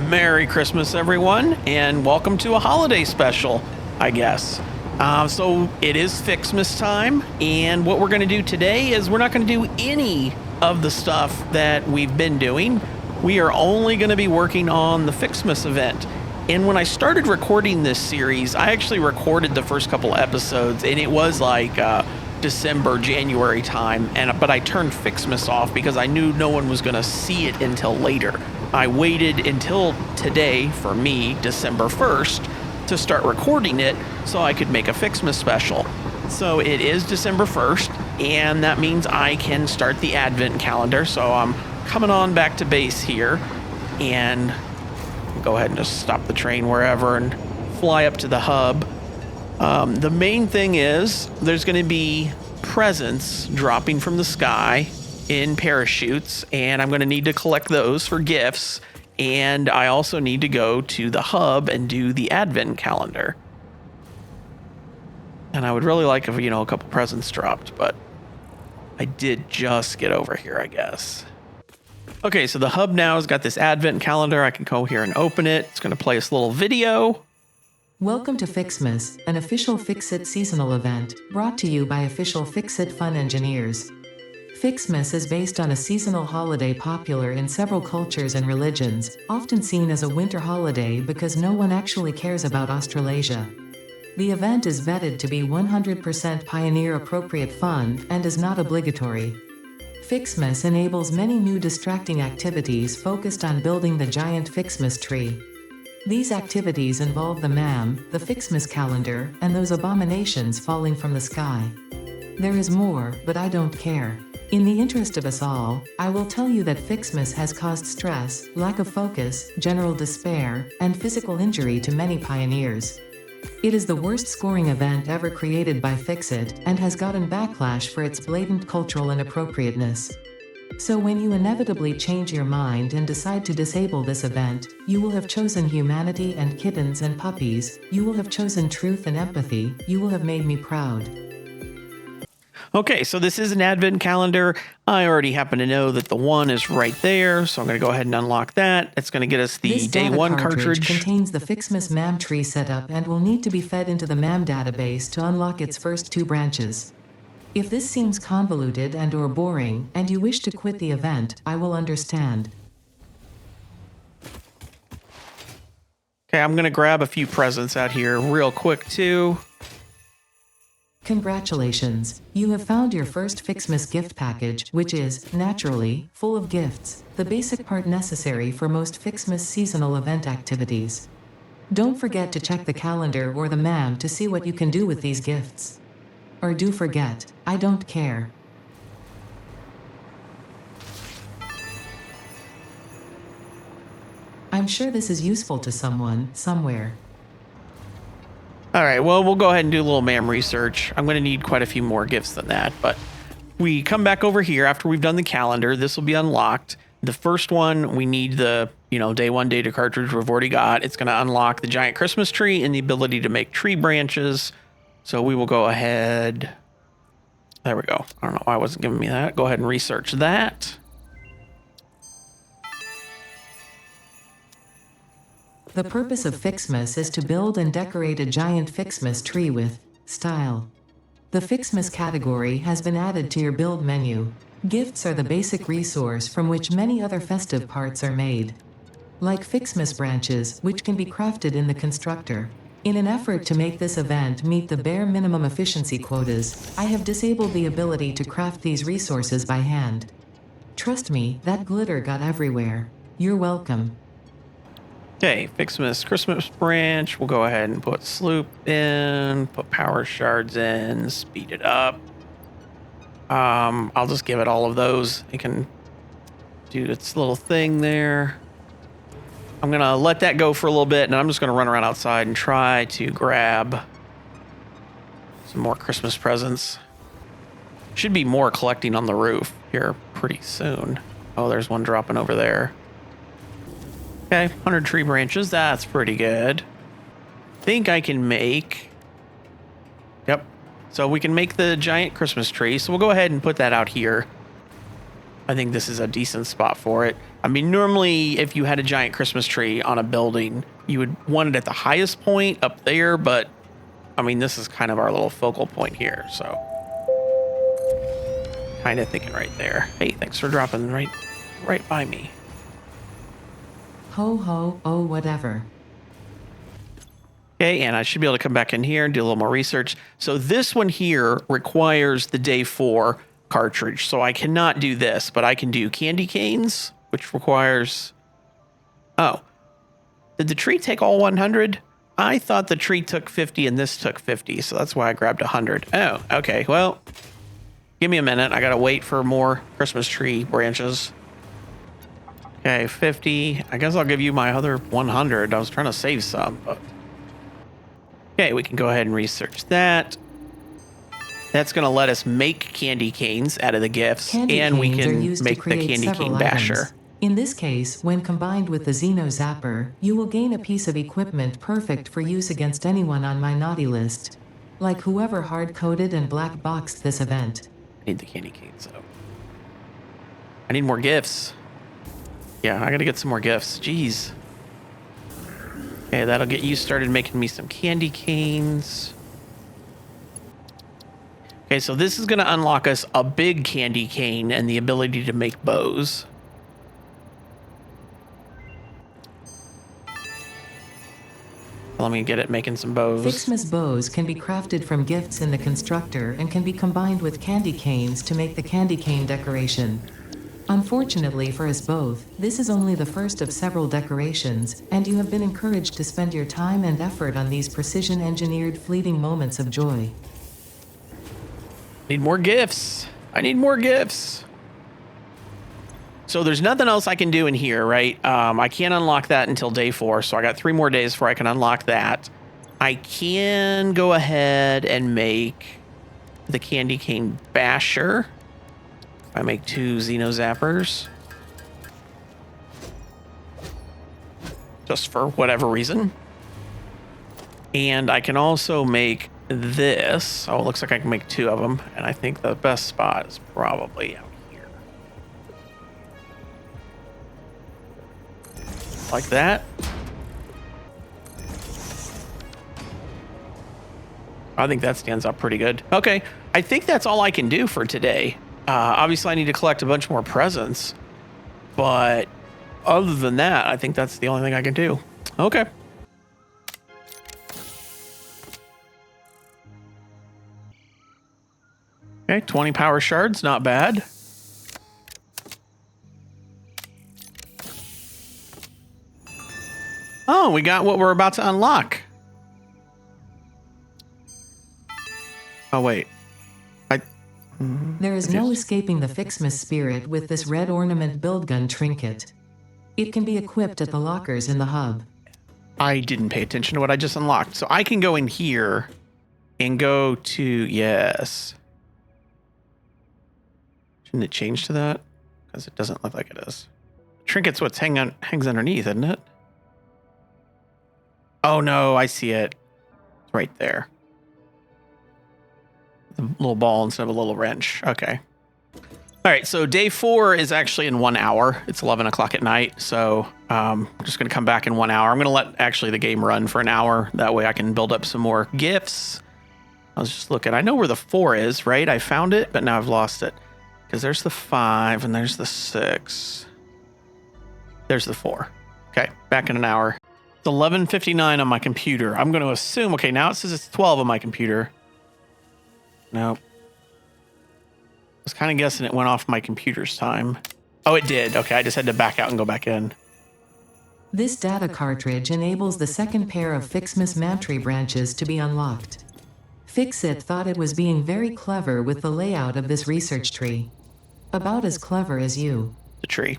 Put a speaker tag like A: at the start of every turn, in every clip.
A: Merry Christmas, everyone, and welcome to a holiday special, I guess. So it is Fixmas time, and what we're going to do today is we're not going to do any of the stuff that we've been doing. We are only going to be working on the Fixmas event. And when I started recording this series, I actually recorded the first couple episodes, and it was like December, January time, but I turned Fixmas off because I knew no one was going to see it until later. I waited until today, for me, December 1st, to start recording it so I could make a Fixmas special. So it is December 1st, and that means I can start the Advent calendar. So I'm coming on back to base here, and go ahead and just stop the train wherever and fly up to the hub. The main thing is there's going to be presents dropping from the sky in parachutes, and I'm going to need to collect those for gifts. And I also need to go to the hub and do the Advent calendar. And I would really like if, a couple presents dropped, but I did just get over here, I guess. Okay, so the hub now has got this Advent calendar. I can go here and open it. It's going to play this little video.
B: Welcome to Fixmas, an official Fix-It seasonal event, brought to you by official Fix-It Fun engineers. Fixmas is based on a seasonal holiday popular in several cultures and religions, often seen as a winter holiday because no one actually cares about Australasia. The event is vetted to be 100% pioneer-appropriate fun and is not obligatory. Fixmas enables many new distracting activities focused on building the giant Fixmas tree. These activities involve the MAM, the Fixmas calendar, and those abominations falling from the sky. There is more, but I don't care. In the interest of us all, I will tell you that Fixmas has caused stress, lack of focus, general despair, and physical injury to many pioneers. It is the worst scoring event ever created by Fix-It, and has gotten backlash for its blatant cultural inappropriateness. So when you inevitably change your mind and decide to disable this event, you will have chosen humanity and kittens and puppies, you will have chosen truth and empathy, you will have made me proud.
A: Okay, so this is an Advent calendar. I already happen to know that the one is right there, so I'm going to go ahead and unlock that. It's going to get us the
B: This
A: day
B: data
A: one
B: cartridge
A: cartridge.
B: contains the Fixmas MAM tree setup and will need to be fed into the MAM database to unlock its first two branches. If this seems convoluted and/or boring, and you wish to quit the event, I will understand.
A: Okay, I'm going to grab a few presents out here real quick, too.
B: Congratulations, you have found your first Fixmas gift package, which is, naturally, full of gifts, the basic part necessary for most Fixmas seasonal event activities. Don't forget to check the calendar or the MAM to see what you can do with these gifts. Or do forget, I don't care. I'm sure this is useful to someone, somewhere.
A: All right, well, we'll go ahead and do a little MAM research. I'm going to need quite a few more gifts than that, but we come back over here after we've done the calendar. This will be unlocked. The first one, we need the, day one data cartridge we've already got. It's going to unlock the giant Christmas tree and the ability to make tree branches. So we will go ahead. There we go. I don't know why it wasn't giving me that. Go ahead and research that.
B: The purpose of Fixmas is to build and decorate a giant Fixmas tree with style. The Fixmas category has been added to your build menu. Gifts are the basic resource from which many other festive parts are made. Like Fixmas branches, which can be crafted in the constructor. In an effort to make this event meet the bare minimum efficiency quotas, I have disabled the ability to craft these resources by hand. Trust me, that glitter got everywhere. You're welcome.
A: Okay, Fixmas Christmas branch. We'll go ahead and put sloop in, put power shards in, speed it up. I'll just give it all of those. It can do its little thing there. I'm going to let that go for a little bit, and I'm just going to run around outside and try to grab some more Christmas presents. Should be more collecting on the roof here pretty soon. Oh, there's one dropping over there. Okay, 100 tree branches. That's pretty good. Think I can make... Yep. So we can make the giant Christmas tree. So we'll go ahead and put that out here. I think this is a decent spot for it. I mean, normally if you had a giant Christmas tree on a building, you would want it at the highest point up there, but I mean, this is kind of our little focal point here, so kind of thinking right there. Hey, thanks for dropping right by me.
B: Ho ho, oh whatever.
A: Okay, and I should be able to come back in here and do a little more research. So this one here requires the day 4 cartridge, so I cannot do this, but I can do candy canes, which requires... Oh, did the tree take all 100? I thought the tree took 50 and this took 50, so that's why I grabbed 100. Oh, okay, well, give me a minute. I gotta wait for more Christmas tree branches. Okay, 50. I guess I'll give you my other 100. I was trying to save some, but... Okay, we can go ahead and research that. That's going to let us make candy canes out of the gifts, and we can make the candy cane basher.
B: In this case, when combined with the Xeno Zapper, you will gain a piece of equipment perfect for use against anyone on my naughty list. Like whoever hard-coded and black-boxed this event.
A: I need the candy canes, though. I need more gifts. Yeah, I got to get some more gifts. Jeez. Okay, that'll get you started making me some candy canes. Okay, so this is going to unlock us a big candy cane and the ability to make bows. Let me get it making some bows.
B: Fixmas bows can be crafted from gifts in the constructor and can be combined with candy canes to make the candy cane decoration. Unfortunately for us both, this is only the first of several decorations, and you have been encouraged to spend your time and effort on these precision-engineered fleeting moments of joy.
A: Need more gifts. I need more gifts. So there's nothing else I can do in here, right? I can't unlock that until day 4, so I got 3 more days before I can unlock that. I can go ahead and make the candy cane basher. I make 2 Xeno Zappers. Just for whatever reason. And I can also make this. Oh, it looks like I can make 2 of them. And I think the best spot is probably out here. Like that. I think that stands up pretty good. Okay, I think that's all I can do for today. Obviously, I need to collect a bunch more presents, but other than that, I think that's the only thing I can do. Okay. Okay, 20 power shards, not bad. Oh, we got what we're about to unlock. Oh, wait.
B: There is no escaping the Fixmas spirit with this red ornament build gun trinket. It can be equipped at the lockers in the hub.
A: I didn't pay attention to what I just unlocked. So I can go in here and go to, yes. Shouldn't it change to that? Because it doesn't look like it is. Trinket's what's hangs underneath, isn't it? Oh no, I see it. It's right there. The little ball instead of a little wrench. Okay. All right, so day 4 is actually in 1 hour. It's 11 o'clock at night, so I'm just going to come back in 1 hour. I'm going to let actually the game run for an hour. That way I can build up some more gifts. I was just looking. I know where the 4 is, right? I found it, but now I've lost it. Because there's the 5 and there's the 6. There's the 4. Okay, back in an hour. It's 11:59 on my computer. I'm going to assume, okay, now it says it's 12 on my computer. Nope. I was kind of guessing it went off my computer's time. Oh, it did. Okay, I just had to back out and go back in.
B: This data cartridge enables the second pair of Fixmas Mantry branches to be unlocked. Fixit thought it was being very clever with the layout of this research tree. About as clever as you.
A: The tree.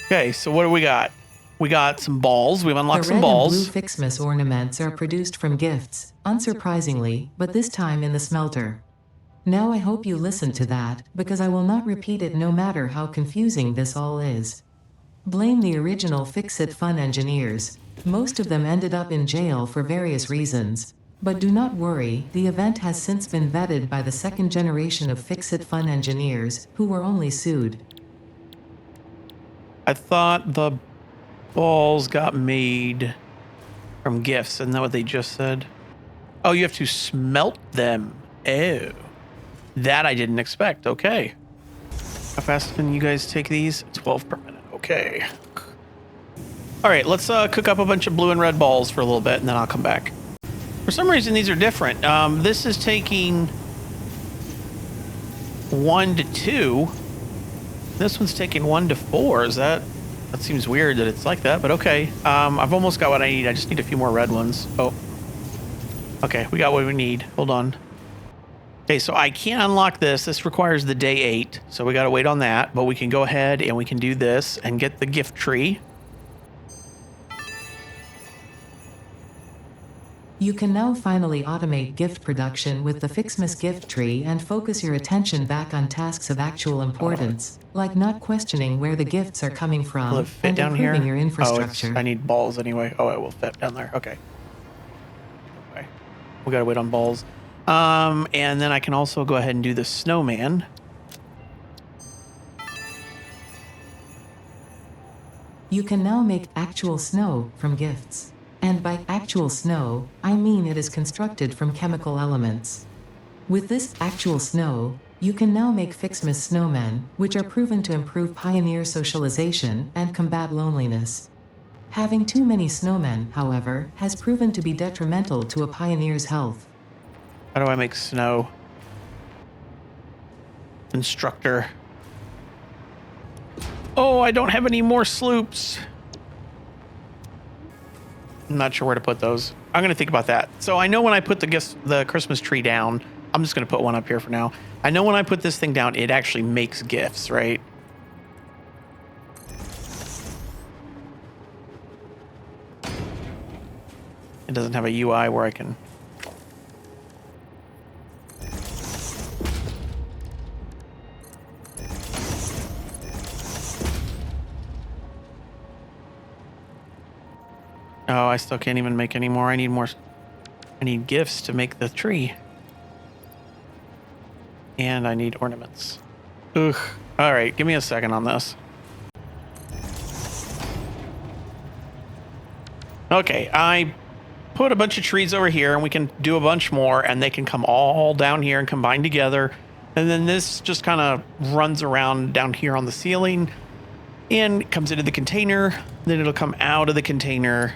A: Okay, so what do we got? We got some balls. We've unlocked some balls.
B: The red and blue Fixmas ornaments are produced from gifts, unsurprisingly, but this time in the smelter. Now I hope you listen to that, because I will not repeat it no matter how confusing this all is. Blame the original Fixit Fun engineers. Most of them ended up in jail for various reasons. But do not worry, the event has since been vetted by the second generation of Fix-It Fun engineers, who were only sued.
A: I thought the balls got made from gifts. Isn't that what they just said? Oh, you have to smelt them. Oh, that I didn't expect. Okay. How fast can you guys take these? 12 per minute. Okay. All right, let's cook up a bunch of blue and red balls for a little bit, and then I'll come back. For some reason, these are different. This is taking 1 to 2. This one's taking 1 to 4. Is that seems weird that it's like that, but okay. I've almost got what I need. I just need a few more red ones. Oh. Okay, we got what we need. Hold on. Okay, so I can't unlock this. This requires the day 8, so we got to wait on that. But we can go ahead and we can do this and get the gift tree.
B: You can now finally automate gift production with the Fixmas gift tree and focus your attention back on tasks of actual importance, like not questioning where the gifts are coming
A: Will
B: from
A: it fit
B: and
A: down
B: improving
A: here?
B: your infrastructure.
A: I need balls anyway. Oh, it will fit down there. Okay. Okay. We got to wait on balls. And then I can also go ahead and do the snowman.
B: You can now make actual snow from gifts. And by actual snow, I mean it is constructed from chemical elements. With this actual snow, you can now make Fixmas snowmen, which are proven to improve pioneer socialization and combat loneliness. Having too many snowmen, however, has proven to be detrimental to a pioneer's health.
A: How do I make snow? Instructor. Oh, I don't have any more sloops. I'm not sure where to put those. I'm going to think about that. So I know when I put the Christmas tree down, I'm just going to put one up here for now. I know when I put this thing down, it actually makes gifts, right? It doesn't have a UI where I can... Oh, I still can't even make any more. I need more. I need gifts to make the tree. And I need ornaments. Ugh. All right, give me a second on this. Okay, I put a bunch of trees over here, and we can do a bunch more, and they can come all down here and combine together. And then this just kind of runs around down here on the ceiling and comes into the container. Then it'll come out of the container.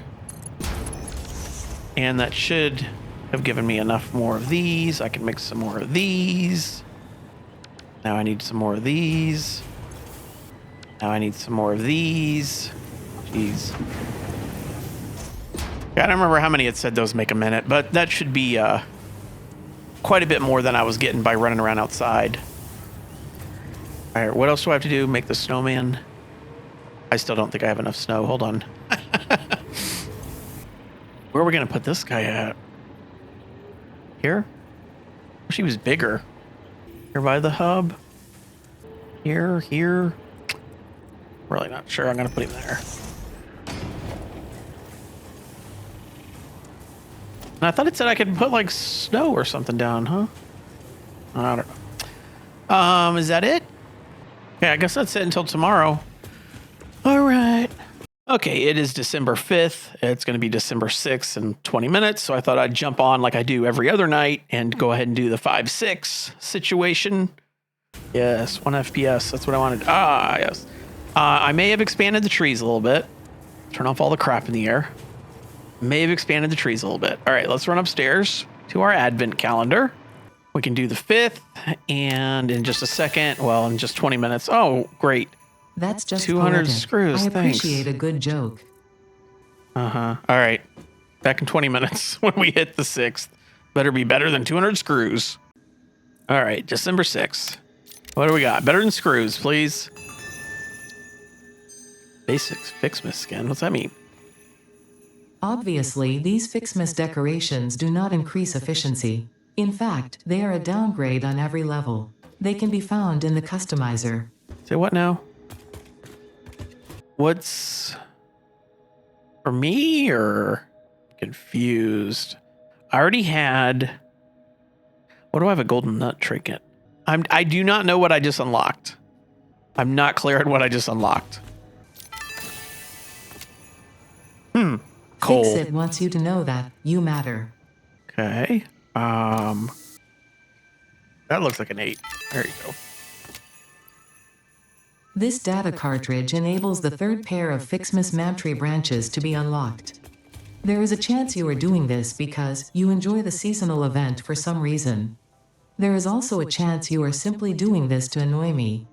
A: And that should have given me enough more of these. I can make some more of these. Now I need some more of these. Now I need some more of these. Jeez. Yeah, I don't remember how many it said those make a minute, but that should be quite a bit more than I was getting by running around outside. All right, what else do I have to do? Make the snowman. I still don't think I have enough snow. Hold on. Where are we going to put this guy at? Here? Wish he was bigger. Here by the hub. Here. Really not sure. I'm going to put him there. And I thought it said I could put like snow or something down, huh? I don't know. Is that it? Okay, I guess that's it until tomorrow. All right. Okay, it is December 5th. It's going to be December 6th in 20 minutes. So I thought I'd jump on like I do every other night and go ahead and do the 5-6 situation. Yes, 1 FPS. That's what I wanted. Ah, yes. I may have expanded the trees a little bit. Turn off all the crap in the air. May have expanded the trees a little bit. All right, let's run upstairs to our advent calendar. We can do the 5th, and in just a second, well, in just 20 minutes. Oh, great.
B: That's just
A: 200
B: poetic.
A: screws,
B: I appreciate
A: thanks.
B: a good joke.
A: Uh-huh. All right. Back in 20 minutes when we hit the 6th. Better be better than 200 screws. All right, December 6th. What do we got? Better than screws, please. Basics Fixmas skin. What's that mean?
B: Obviously, these Fixmas decorations do not increase efficiency. In fact, they are a downgrade on every level. They can be found in the customizer.
A: Say what now? What's for me or confused? I already had... What do I have a golden nut trinket? I do not know what I just unlocked. I'm not clear on what I just unlocked. Coal.
B: Fixit wants you to know that you matter.
A: Okay. That looks like an 8. There you go.
B: This data cartridge enables the third pair of Fixmas Mantry branches to be unlocked. There is a chance you are doing this because you enjoy the seasonal event for some reason. There is also a chance you are simply doing this to annoy me.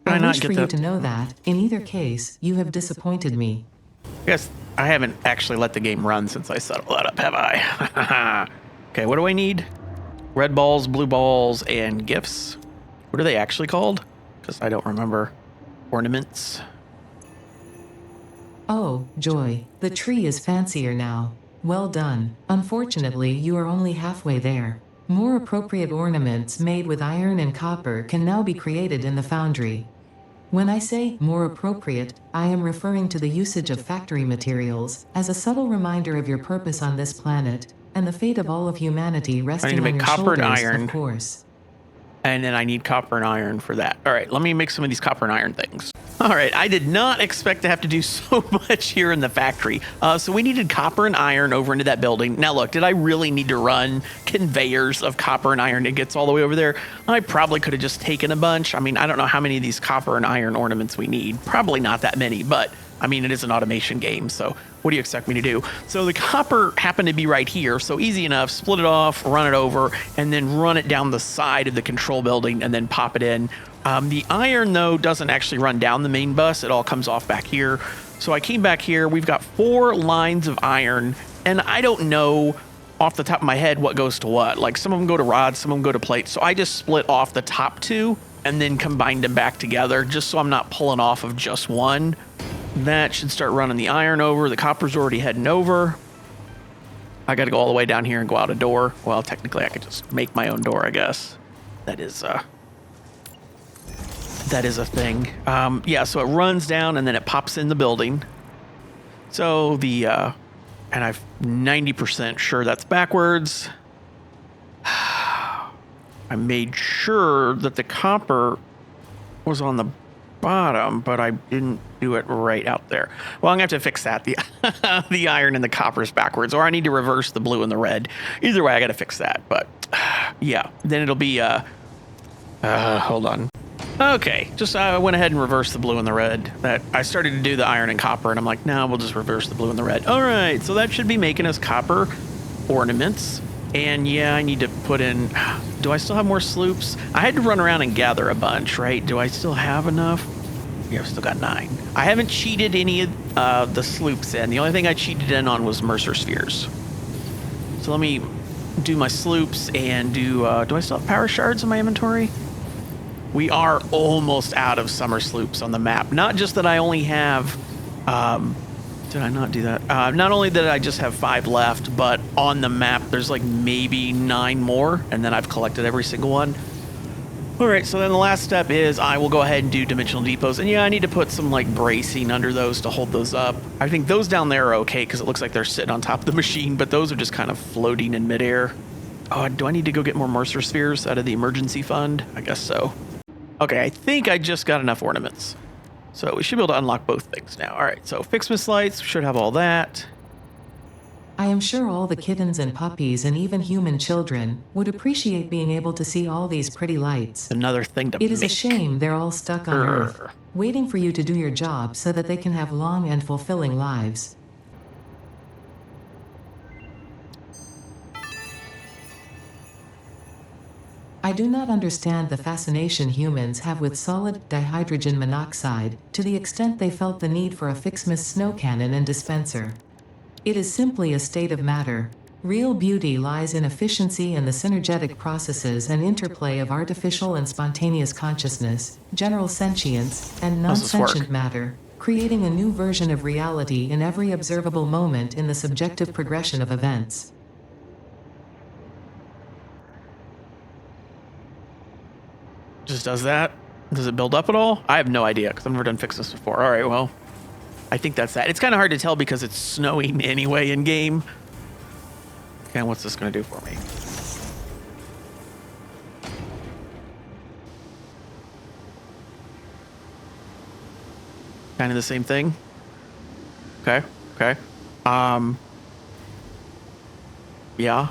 B: I wish for you to know that, in either case, you have disappointed me.
A: Yes, I haven't actually let the game run since I set all that up, have I? Okay, what do I need? Red balls, blue balls, and gifts. What are they actually called? Because I don't remember. Ornaments.
B: Oh, joy. The tree is fancier now. Well done. Unfortunately, you are only halfway there. More appropriate ornaments made with iron and copper can now be created in the foundry. When I say more appropriate, I am referring to the usage of factory materials as a subtle reminder of your purpose on this planet and the fate of all of humanity resting on your shoulders, of course.
A: And then I need copper and iron for that. All right, let me make some of these copper and iron things. All right, I did not expect to have to do so much here in the factory. So we needed copper and iron over into that building. Now look, did I really need to run conveyors of copper and iron ingots all the way over there? I probably could have just taken a bunch. I mean, I don't know how many of these copper and iron ornaments we need. Probably not that many, but I mean, it is an automation game, so what do you expect me to do? So the copper happened to be right here, so easy enough, split it off, run it over, and then run it down the side of the control building and then pop it in. The iron, though, doesn't actually run down the main bus. It all comes off back here. So I came back here. We've got 4 lines of iron, and I don't know off the top of my head what goes to what. Like, some of them go to rods, some of them go to plates. So I just split off the top 2 and then combined them back together just so I'm not pulling off of just one. That should start running the iron over. The copper's already heading over. I got to go all the way down here and go out a door. Well, technically, I could just make my own door, I guess. That is a thing. Yeah, so it runs down and then it pops in the building. So the, and I'm 90% sure that's backwards. I made sure that the copper was on the bottom, but I didn't do it right out there. Well, I'm gonna have to fix that. The iron and the copper is backwards, or I need to reverse the blue and the red. Either way, I gotta fix that. But yeah, then it'll be hold on. Okay, just went ahead and reversed the blue and the red. That I started to do the iron and copper, and I'm like, no, we'll just reverse the blue and the red. All right, so that should be making us copper ornaments. And yeah, I need to put in, do I still have more sloops? I had to run around and gather a bunch, right? Do I still have enough? Yeah, I've still got 9. I haven't cheated any of the sloops in. The only thing I cheated in on was Mercer Spheres. So let me do my sloops and do I still have power shards in my inventory? We are almost out of summer sloops on the map. Not just that I only have, did I not do that? Not only did I just have 5 left, but on the map, there's like maybe 9 more, and then I've collected every single one. All right, so then the last step is I will go ahead and do dimensional depots. And yeah, I need to put some like bracing under those to hold those up. I think those down there are okay because it looks like they're sitting on top of the machine, but those are just kind of floating in midair. Oh, do I need to go get more Mercer Spheres out of the emergency fund? I guess so. Okay, I think I just got enough ornaments. So we should be able to unlock both things now. All right, so Fixmas lights, should have all that.
B: I am sure all the kittens and puppies and even human children would appreciate being able to see all these pretty lights.
A: Another thing to make.
B: It is a shame they're all stuck on Earth, waiting for you to do your job so that they can have long and fulfilling lives. I do not understand the fascination humans have with solid dihydrogen monoxide to the extent they felt the need for a Fixmas snow cannon and dispenser. It is simply a state of matter. Real beauty lies in efficiency and the synergetic processes and interplay of artificial and spontaneous consciousness, general sentience, and non-sentient matter, creating a new version of reality in every observable moment in the subjective progression of events.
A: Just does that? Does it build up at all? I have no idea because I've never done Fixmas before. All right, well, I think that's that. It's kind of hard to tell because it's snowing anyway in game. Okay, what's this going to do for me? Kind of the same thing. Okay. Okay. Yeah.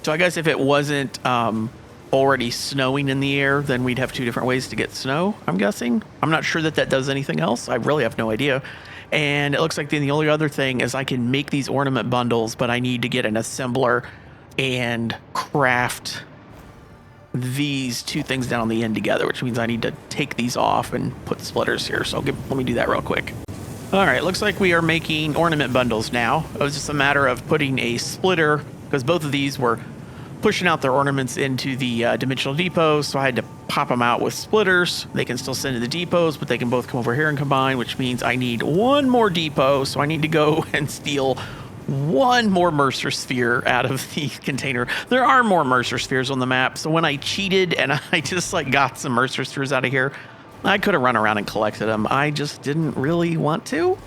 A: So I guess if it wasn't already snowing in the air, then we'd have two different ways to get snow, I'm guessing. I'm not sure that that does anything else. I really have no idea. And it looks like then the only other thing is I can make these ornament bundles, but I need to get an assembler and craft these two things down on the end together, which means I need to take these off and put splitters here. So let me do that real quick. All right, looks like we are making ornament bundles now. It was just a matter of putting a splitter, because both of these were pushing out their ornaments into the dimensional depots, so I had to pop them out with splitters. They can still send to the depots, but they can both come over here and combine, which means I need one more depot, so I need to go and steal one more Mercer sphere out of the container. There are more Mercer spheres on the map, so when I cheated and I just like got some Mercer spheres out of here, I could have run around and collected them. I just didn't really want to.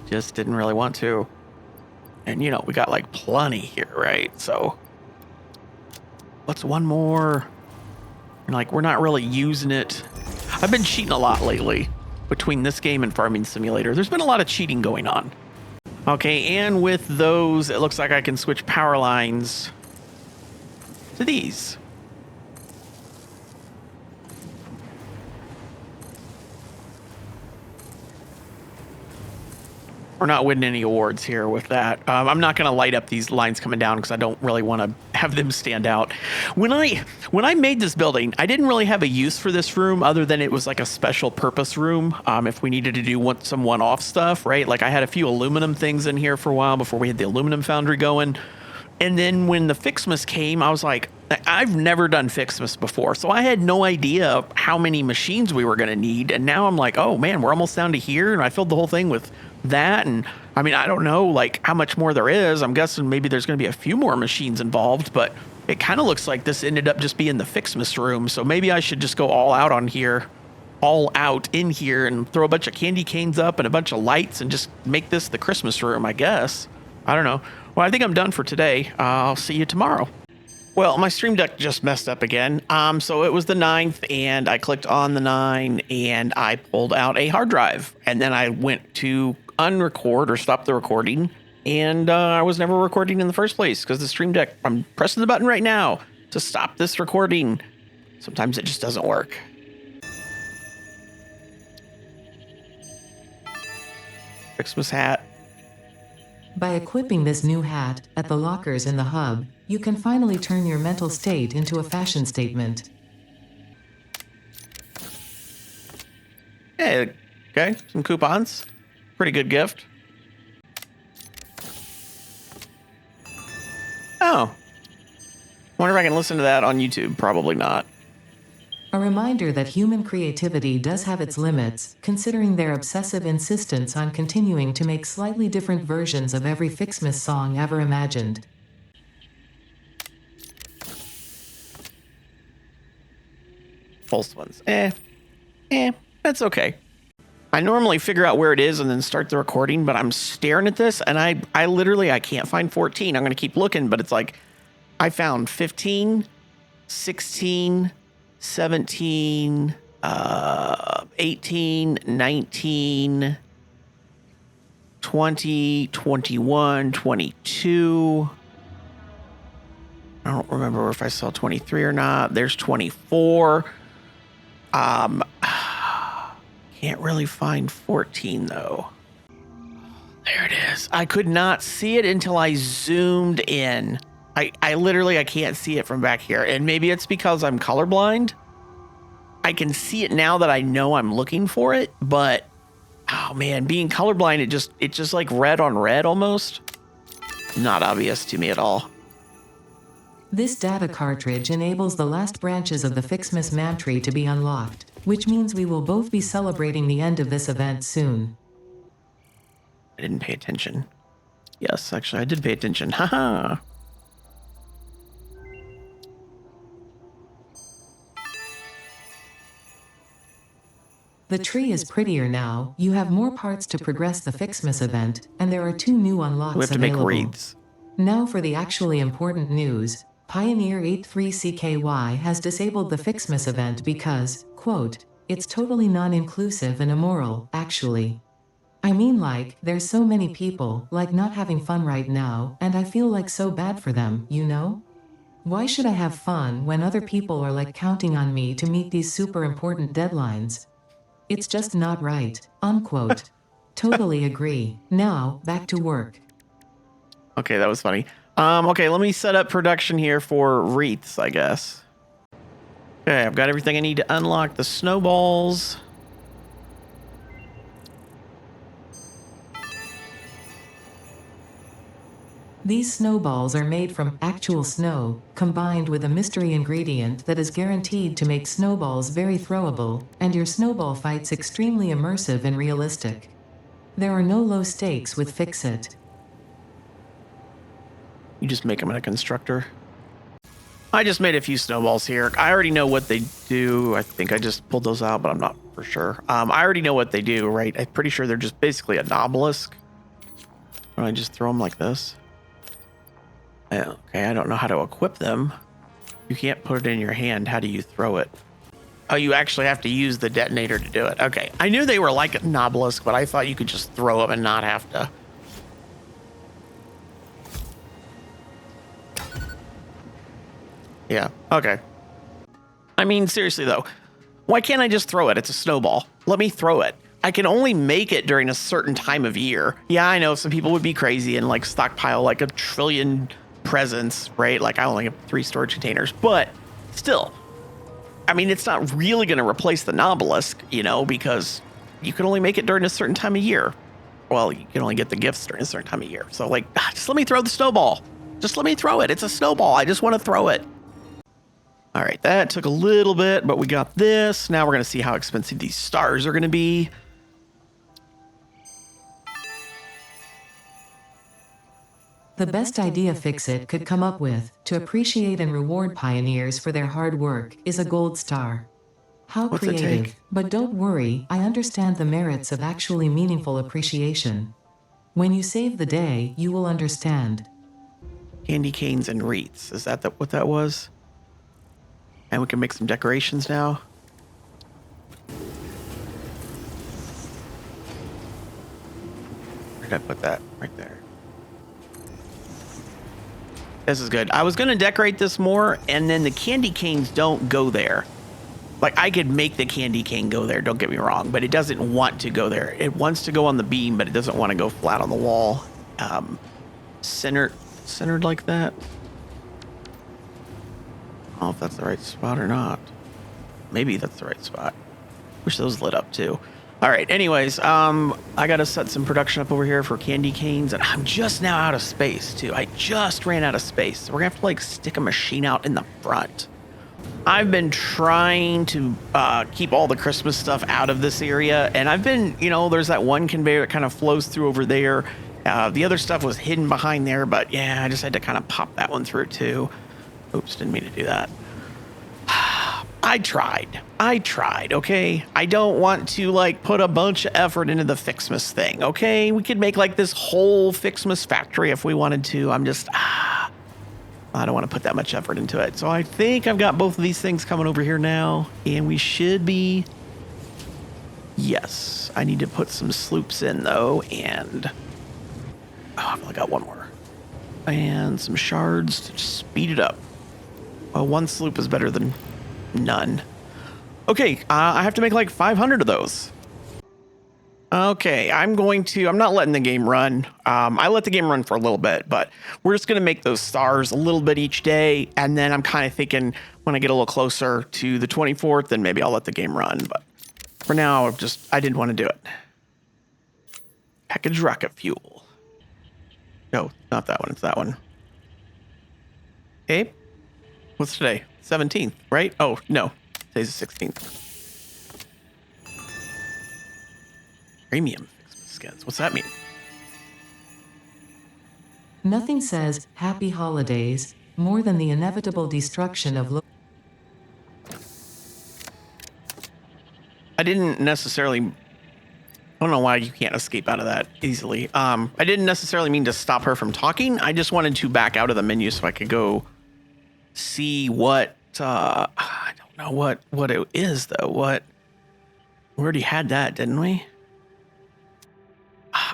A: Just didn't really want to. And you know, we got like plenty here, right? So what's one more? And like, we're not really using it. I've been cheating a lot lately between this game and Farming Simulator. There's been a lot of cheating going on. Okay, and with those, it looks like I can switch power lines to these. We're not winning any awards here with that. I'm not going to light up these lines coming down because I don't really want to have them stand out. When I made this building, I didn't really have a use for this room other than it was like a special purpose room. If we needed to do some one-off stuff, right? Like I had a few aluminum things in here for a while before we had the aluminum foundry going. And then when the Fixmas came, I was like, I've never done Fixmas before, so I had no idea how many machines we were going to need. And now I'm like, oh man, we're almost down to here. And I filled the whole thing with that. And I mean, I don't know like how much more there is. I'm guessing maybe there's going to be a few more machines involved, but it kind of looks like this ended up just being the Fixmas room. So maybe I should just go all out in here and throw a bunch of candy canes up and a bunch of lights and just make this the Christmas room, I guess. I don't know. Well, I think I'm done for today. I'll see you tomorrow. Well, my stream deck just messed up again. So it was the 9th and I clicked on the 9 and I pulled out a hard drive and then I went to unrecord or stop the recording. And I was never recording in the first place because the stream deck, I'm pressing the button right now to stop this recording. Sometimes it just doesn't work. Fixmas hat.
B: By equipping this new hat at the lockers in the hub, you can finally turn your mental state into a fashion statement.
A: Hey, okay, some coupons. Pretty good gift. Oh. Wonder if I can listen to that on YouTube. Probably not.
B: A reminder that human creativity does have its limits, considering their obsessive insistence on continuing to make slightly different versions of every Fixmas song ever imagined.
A: False ones. That's okay. I normally figure out where it is and then start the recording, but I'm staring at this and I literally, I can't find 14. I'm going to keep looking, but it's like I found 15, 16, 17, 18, 19, 20, 21, 22. I don't remember if I saw 23 or not. There's 24. Can't really find 14 though. There it is. I could not see it until I zoomed in. I literally, I can't see it from back here. And maybe it's because I'm colorblind. I can see it now that I know I'm looking for it, but oh man, being colorblind, it just like red on red almost. Not obvious to me at all.
B: This data cartridge enables the last branches of the Fixmas man tree to be unlocked, which means we will both be celebrating the end of this event soon.
A: I didn't pay attention. Yes, actually, I did pay attention. Haha.
B: The tree is prettier now, you have more parts to progress the Fixmas event, and there are 2 new unlocks
A: We have to
B: available.
A: make wreaths.
B: Now for the actually important news. Pioneer 83CKY has disabled the Fixmas event because, quote, it's totally non-inclusive and immoral, actually. I mean, like, there's so many people, like, not having fun right now, and I feel like so bad for them, you know? Why should I have fun when other people are, like, counting on me to meet these super important deadlines? It's just not right, unquote. Totally agree. Now, back to work.
A: Okay, that was funny. Okay, let me set up production here for wreaths, I guess. Okay, I've got everything I need to unlock the snowballs.
B: These snowballs are made from actual snow, combined with a mystery ingredient that is guaranteed to make snowballs very throwable, and your snowball fights extremely immersive and realistic. There are no low stakes with Fix-It.
A: You just make them in a constructor. I just made a few snowballs here. I already know what they do. I think I just pulled those out, but I'm not for sure. I already know what they do, right? I'm pretty sure they're just basically an obelisk. I just throw them like this. Okay, I don't know how to equip them. You can't put it in your hand. How do you throw it? Oh, you actually have to use the detonator to do it. Okay, I knew they were like an obelisk, but I thought you could just throw them and not have to. Yeah, okay. I mean, seriously though, why can't I just throw it? It's a snowball. Let me throw it. I can only make it during a certain time of year. Yeah, I know some people would be crazy and like stockpile like a trillion presents, right? Like I only have 3 storage containers, but still, I mean, it's not really going to replace the Nobelisk, you know, because you can only make it during a certain time of year. Well, you can only get the gifts during a certain time of year. So like, just let me throw the snowball. Just let me throw it. It's a snowball. I just want to throw it. All right, that took a little bit, but we got this. Now we're going to see how expensive these stars are going to be.
B: The best idea Fix-It could come up with, to appreciate and reward pioneers for their hard work, is a gold star. How
A: What's it
B: creative,
A: take?
B: but don't worry, I understand the merits of actually meaningful appreciation. When you save the day, you will understand.
A: Candy canes and wreaths. Is that what that was? And we can make some decorations now. Where did I put that? Right there. This is good. I was going to decorate this more, and then the candy canes don't go there. Like, I could make the candy cane go there, don't get me wrong, but it doesn't want to go there. It wants to go on the beam, but it doesn't want to go flat on the wall. Centered like that. I don't know if that's the right spot or not. Maybe that's the right spot. Wish those lit up too. All right, anyways, I got to set some production up over here for candy canes, and I'm just now out of space too. I just ran out of space. So we're gonna have to like stick a machine out in the front. I've been trying to keep all the Christmas stuff out of this area, and I've been, you know, there's that one conveyor that kind of flows through over there. The other stuff was hidden behind there, but yeah, I just had to kind of pop that one through too. Oops, didn't mean to do that. I tried, okay? I don't want to, like, put a bunch of effort into the Fixmas thing, okay? We could make, like, this whole Fixmas factory if we wanted to. I'm just, I don't want to put that much effort into it. So I think I've got both of these things coming over here now, and we should be... Yes, I need to put some sloops in, though, and... Oh, I've only got one more. And some shards to speed it up. Well, one sloop is better than... none. Okay, I have to make like 500 of those. Okay, I'm not letting the game run. I let the game run for a little bit, but we're just going to make those stars a little bit each day. And then I'm kind of thinking when I get a little closer to the 24th, then maybe I'll let the game run. But for now, I didn't want to do it. Package rocket fuel. No, not that one. It's that one. Okay. What's today? 17th, right? Oh, no. Today's the 16th. Premium Fixmas skins. What's that mean?
B: Nothing says happy holidays more than the inevitable destruction of
A: I didn't necessarily... don't know why you can't escape out of that easily. I didn't necessarily mean to stop her from talking. I just wanted to back out of the menu so I could go see what, I don't know what it is though. We already had that, didn't we?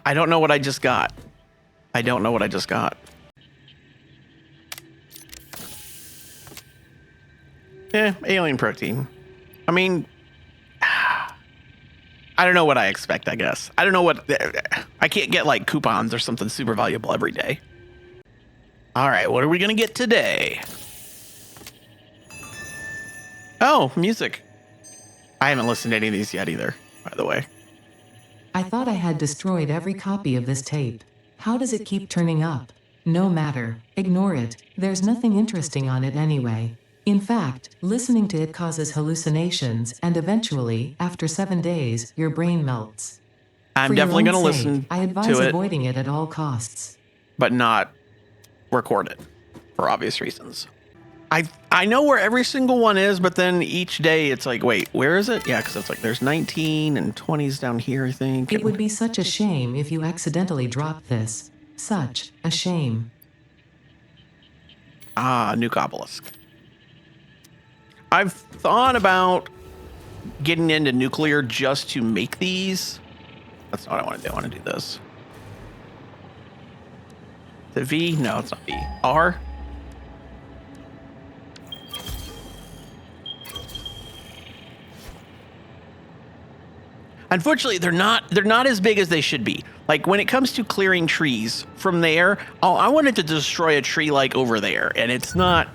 A: I don't know what I just got. Alien protein. I mean, I don't know what I expect, I guess. I don't know what... I can't get, like, coupons or something super valuable every day. All right, what are we going to get today? Oh, music. I haven't listened to any of these yet either, by the way.
B: I thought I had destroyed every copy of this tape. How does it keep turning up? No matter. Ignore it. There's nothing interesting on it anyway. In fact, listening to it causes hallucinations, and eventually, after 7 days, your brain melts.
A: I'm definitely going to listen
B: I advise
A: to it,
B: avoiding it at all costs.
A: but not record it for obvious reasons. I know where every single one is, but then each day it's like, wait, where is it? Yeah, because it's like there's 19 and 20s down here, I think.
B: It would be such a shame if you accidentally dropped this. Such a shame.
A: Nuke obelisk. I've thought about getting into nuclear just to make these. That's not what I want to do. I want to do this. The V? No, it's not V. R? Unfortunately, they're not as big as they should be. Like when it comes to clearing trees from there, I wanted to destroy a tree like over there, and it's not.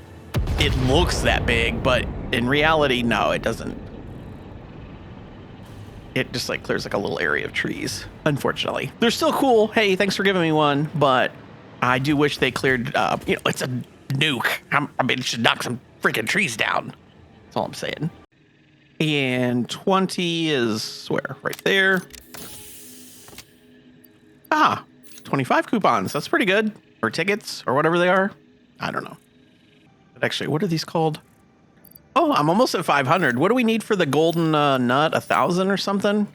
A: It looks that big, but in reality, no, it doesn't. It just like clears like a little area of trees. Unfortunately, they're still cool. Hey, thanks for giving me one, but I do wish they cleared. It's a nuke. I mean, it should knock some freaking trees down. That's all I'm saying. And 20 is where? Right there. 25 coupons. That's pretty good. Or tickets or whatever they are. I don't know. But actually, what are these called? Oh, I'm almost at 500. What do we need for the golden nut? 1,000 or something?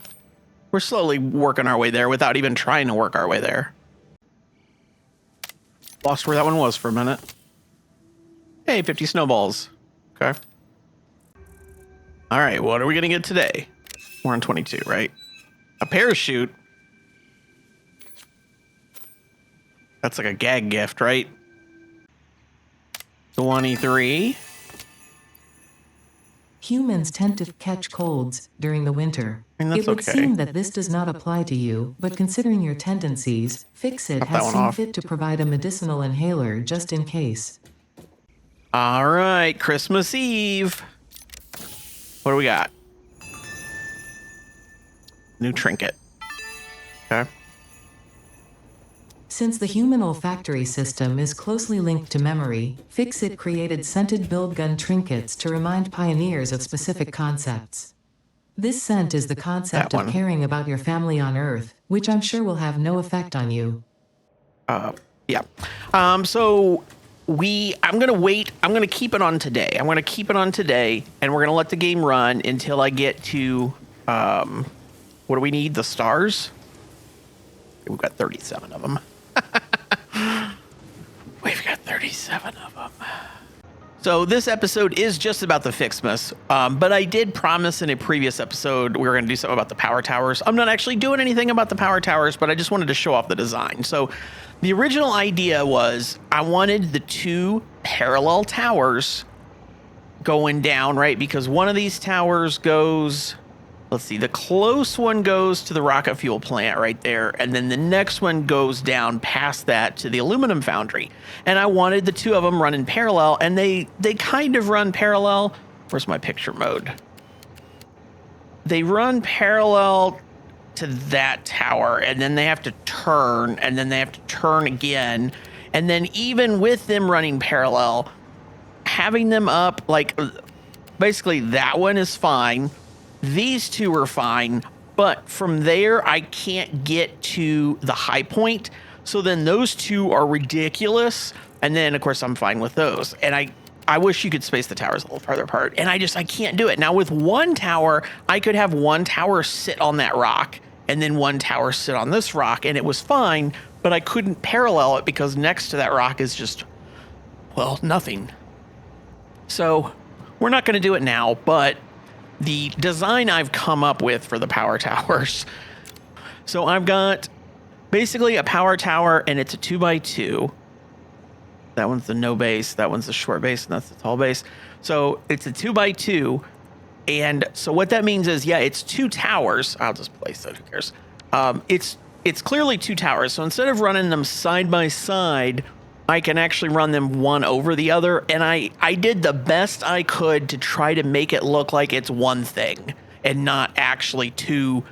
A: We're slowly working our way there without even trying to work our way there. Lost where that one was for a minute. Hey, 50 snowballs. Okay. All right, what are we going to get today? We're on 22, right? A parachute. That's like a gag gift, right? 23.
B: Humans tend to catch colds during the winter.
A: I mean, that's
B: it would
A: okay.
B: seem that this does not apply to you, but considering your tendencies, Fixit
A: Cut that
B: has
A: one
B: seen
A: off.
B: fit to provide a medicinal inhaler just in case.
A: All right, Christmas Eve. What do we got? New trinket. Okay.
B: Since the human olfactory system is closely linked to memory, Fixit created scented build gun trinkets to remind pioneers of specific concepts. This scent is the concept
A: That
B: of
A: one.
B: caring about your family on Earth, which I'm sure will have no effect on you.
A: Yeah. So I'm going to wait. I'm going to keep it on today. I'm going to keep it on today, and we're going to let the game run until I get to, what do we need? The stars? We've got 37 of them. We've got 37 of them. So this episode is just about the Fixmas, but I did promise in a previous episode we were going to do something about the power towers. I'm not actually doing anything about the power towers, but I just wanted to show off the design. So the original idea was I wanted the two parallel towers going down, right? Because one of these towers goes, let's see, the close one goes to the rocket fuel plant right there. And then the next one goes down past that to the aluminum foundry. And I wanted the two of them running parallel, and they kind of run parallel. Where's my picture mode? They run parallel to that tower, and then they have to turn, and then they have to turn again. And then even with them running parallel, having them up, like basically that one is fine. These two are fine, but from there, I can't get to the high point. So then those two are ridiculous. And then, of course, I'm fine with those. And I wish you could space the towers a little farther apart. And I can't do it. Now, with one tower, I could have one tower sit on that rock and then one tower sit on this rock, and it was fine, but I couldn't parallel it because next to that rock is just, well, nothing. So we're not going to do it now, but the design I've come up with for the power towers. So I've got basically a power tower, and it's a 2x2. That one's the no base, that one's the short base, and that's the tall base. So it's a 2x2. And so what that means is, yeah, it's 2 towers. I'll just place it, who cares? It's clearly 2 towers. So instead of running them side by side, I can actually run them one over the other. And I did the best I could to try to make it look like it's one thing and not actually 2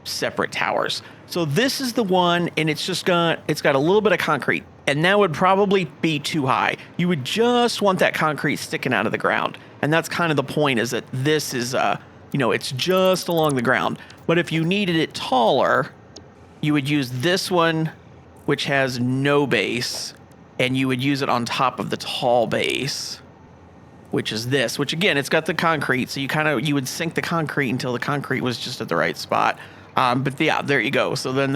A: separate towers. So this is the one, and it's got a little bit of concrete, and that would probably be too high. You would just want that concrete sticking out of the ground. And that's kind of the point, is that this is, it's just along the ground. But if you needed it taller, you would use this one, which has no base, and you would use it on top of the tall base, which is this, which again, it's got the concrete. So you would sink the concrete until the concrete was just at the right spot. But yeah, there you go. So then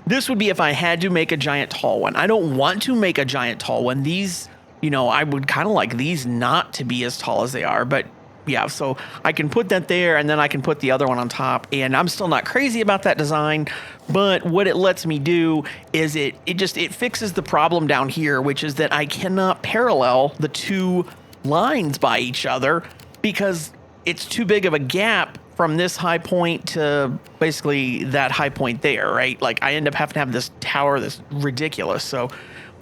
A: this would be if I had to make a giant tall one. I don't want to make a giant tall one. These, I would kind of like these not to be as tall as they are, but yeah, so I can put that there, and then I can put the other one on top, and I'm still not crazy about that design, but what it lets me do is it fixes the problem down here, which is that I cannot parallel the 2 lines by each other because it's too big of a gap from this high point to basically that high point there, right? Like I end up having to have this tower that's ridiculous. So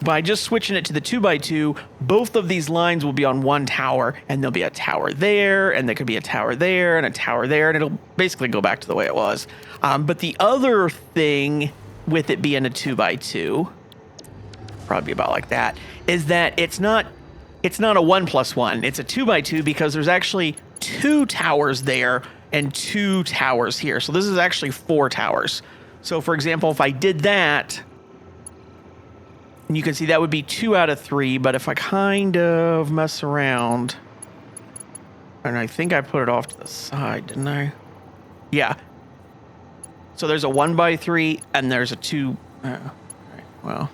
A: by just switching it to the 2x2, both of these lines will be on one tower, and there'll be a tower there, and there could be a tower there, and a tower there, and it'll basically go back to the way it was. But the other thing with it being a 2x2, probably about like that, is that it's not a 1+1. It's a 2x2 because there's actually 2 towers there and 2 towers here. So this is actually 4 towers. So for example, if I did that, and you can see that would be 2 out of 3, but if I kind of mess around, and I think I put it off to the side, didn't I? Yeah. So there's a 1x3, and there's a 2. Well,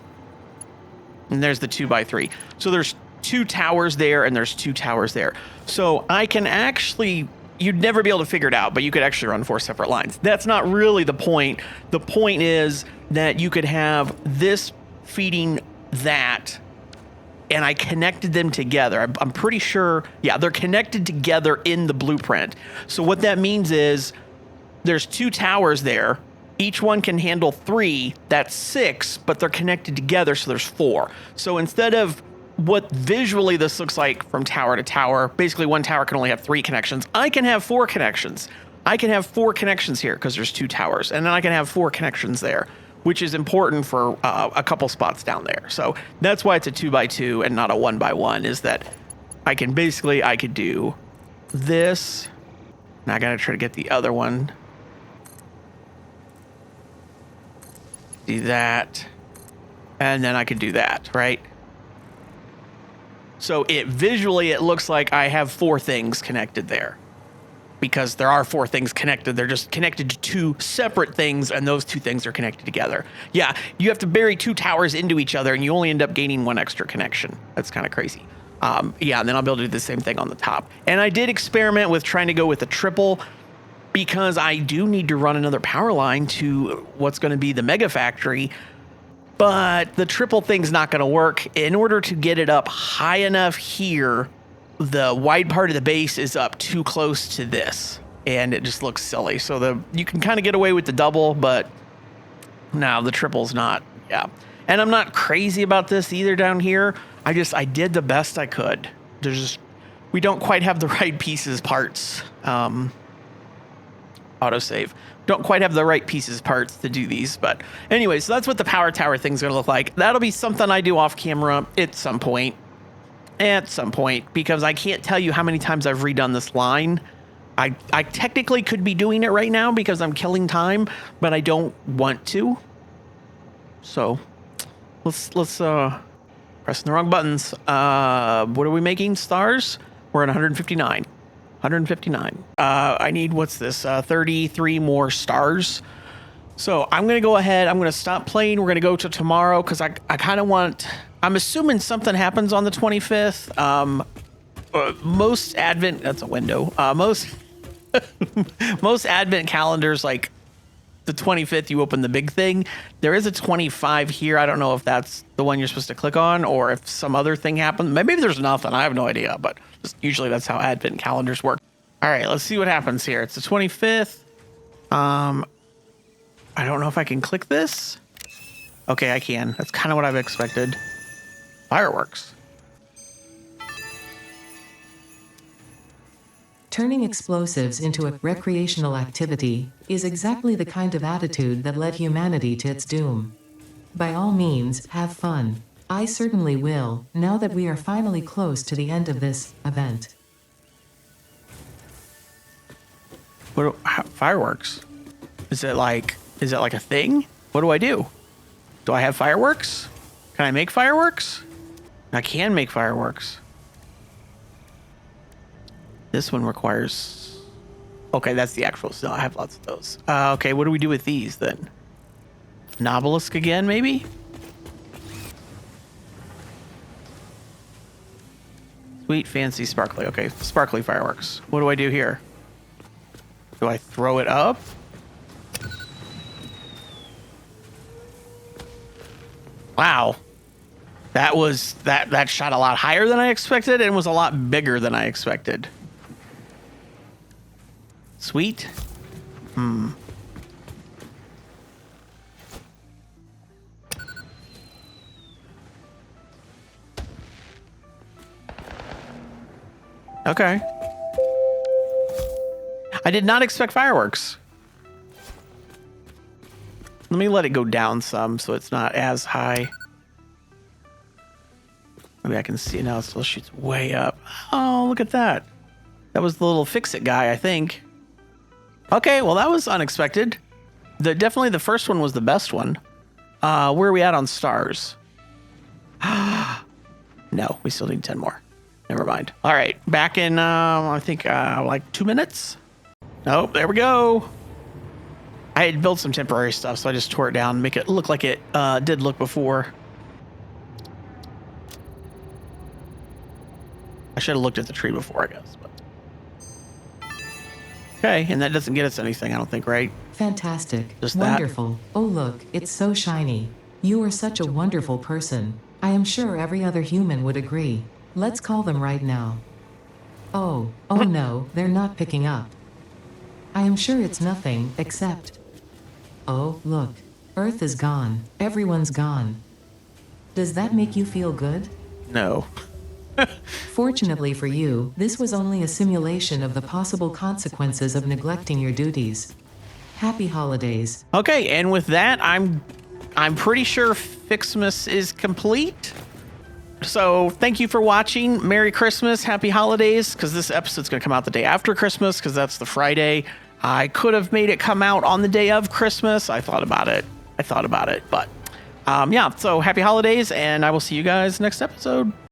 A: and there's the 2x3. So there's 2 towers there, and there's 2 towers there. So I can actually, you'd never be able to figure it out, but you could actually run 4 separate lines. That's not really the point. The point is that you could have this feeding that, and I connected them together. I'm pretty sure, yeah, they're connected together in the blueprint. So what that means is there's 2 towers there. Each one can handle 3. That's 6, but they're connected together, so there's 4. So instead of what visually this looks like from tower to tower, basically one tower can only have 3 connections. I can have 4 connections. I can have 4 connections here because there's 2 towers, and then I can have 4 connections there, which is important for a couple spots down there. So that's why it's a 2x2 and not a 1x1, is that I could do this. Now I gotta try to get the other one. Do that. And then I could do that, right? So visually it looks like I have 4 things connected there, because there are 4 things connected. They're just connected to 2 separate things, and those 2 things are connected together. Yeah, you have to bury 2 towers into each other, and you only end up gaining 1 extra connection. That's kind of crazy. Yeah, and then I'll be able to do the same thing on the top. And I did experiment with trying to go with a triple, because I do need to run another power line to what's going to be the mega factory. But the triple thing's not going to work. In order to get it up high enough here, the wide part of the base is up too close to this, and it just looks silly. So you can kind of get away with the double, but no, the triple's not. Yeah. And I'm not crazy about this either down here. I did the best I could. We don't quite have the right pieces, parts. Autosave. Don't quite have the right pieces, parts to do these. But anyway, so that's what the power tower thing's going to look like. That'll be something I do off camera at some point. Because I can't tell you how many times I've redone this line. I technically could be doing it right now because I'm killing time, but I don't want to. So let's pressing the wrong buttons. What are we making? Stars? We're at 159. I need, what's this? 33 more stars. So I'm going to go ahead. I'm going to stop playing. We're going to go to tomorrow because I kind of want... I'm assuming something happens on the 25th. Most Advent... That's a window. Most Advent calendars, like the 25th, you open the big thing. There is a 25 here. I don't know if that's the one you're supposed to click on or if some other thing happened. Maybe there's nothing. I have no idea, but usually that's how Advent calendars work. All right, let's see what happens here. It's the 25th. I don't know if I can click this. Okay, I can. That's kind of what I've expected. Fireworks.
B: Turning explosives into a recreational activity is exactly the kind of attitude that led humanity to its doom. By all means, have fun. I certainly will, now that we are finally close to the end of this event.
A: Fireworks? Is it like a thing? What do I do? Do I have fireworks? Can I make fireworks? I can make fireworks. This one requires... Okay, that's the actual... No, I have lots of those. Okay, what do we do with these then? Obelisk again, maybe? Sweet, fancy, sparkly. Okay, sparkly fireworks. What do I do here? Do I throw it up? Wow. That shot a lot higher than I expected and was a lot bigger than I expected. Sweet. Okay. I did not expect fireworks. Let me let it go down some so it's not as high. Maybe I can see now it still shoots way up. Oh, look at that. That was the little fix-it guy, I think. Okay, well, that was unexpected. Definitely the first one was the best one. Where are we at on stars? No, we still need 10 more. Never mind. All right, back in, I think, like 2 minutes. Oh, there we go. I had built some temporary stuff, so I just tore it down and make it look like it did look before. I should have looked at the tree before, I guess. But. Okay, and that doesn't get us anything, I don't think, right?
B: Fantastic.
A: Just that.
B: Wonderful. Oh, look, it's so shiny. You are such a wonderful person. I am sure every other human would agree. Let's call them right now. Oh no, they're not picking up. I am sure it's nothing, except... Oh, look. Earth is gone. Everyone's gone. Does that make you feel good?
A: No.
B: Fortunately for you, this was only a simulation of the possible consequences of neglecting your duties. Happy holidays.
A: Okay, and with that, I'm pretty sure Fixmas is complete. So thank you for watching. Merry Christmas, Happy Holidays, because this episode's going to come out the day after Christmas, because that's the Friday. I could have made it come out on the day of Christmas. I thought about it, but yeah, so happy holidays, and I will see you guys next episode.